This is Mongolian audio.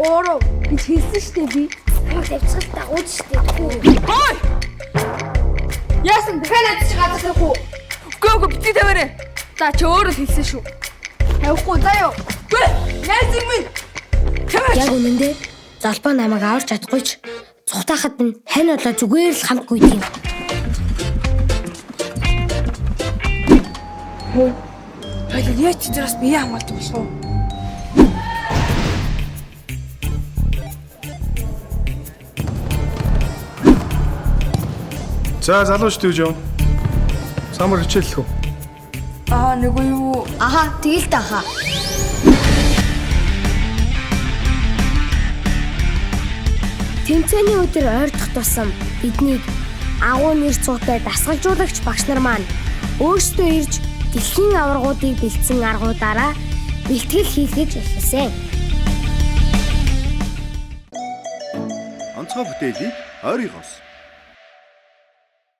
Ороо гэж хэлсэн штэ би. Хамаг тавьчихсан дагууд штэ. Хой! Яасан дахиад чи газар тавих уу? Үгүй бити таваарэ. За чи өөрөө хэлсэн шүү. Тавихгүй заяа. Гүй! Найз минь. Яг үнэндээ золбоо намайг аварч чадахгүй ч цухтахад нь хань болоо зүгээр л хамгүй тийм. Хөө. Хоёул яа чи зэрэг бие хамгаалж биш үү? За залууч дүүжөө. Самар хичээллэх үү? Нэг юу? Аха, тэгэл та хаа. Тэмцээний өдөр ойртох тусам биднийг агуу нэр цуутай дасгалжуулагч багш нар маань өөрсдөө ирж дэлхийн аваргуудыг бэлдсэн аргуудаараа бэлтгэл хийлгэж эхэлсэн. Онцгой бүтээлийг ойрын хос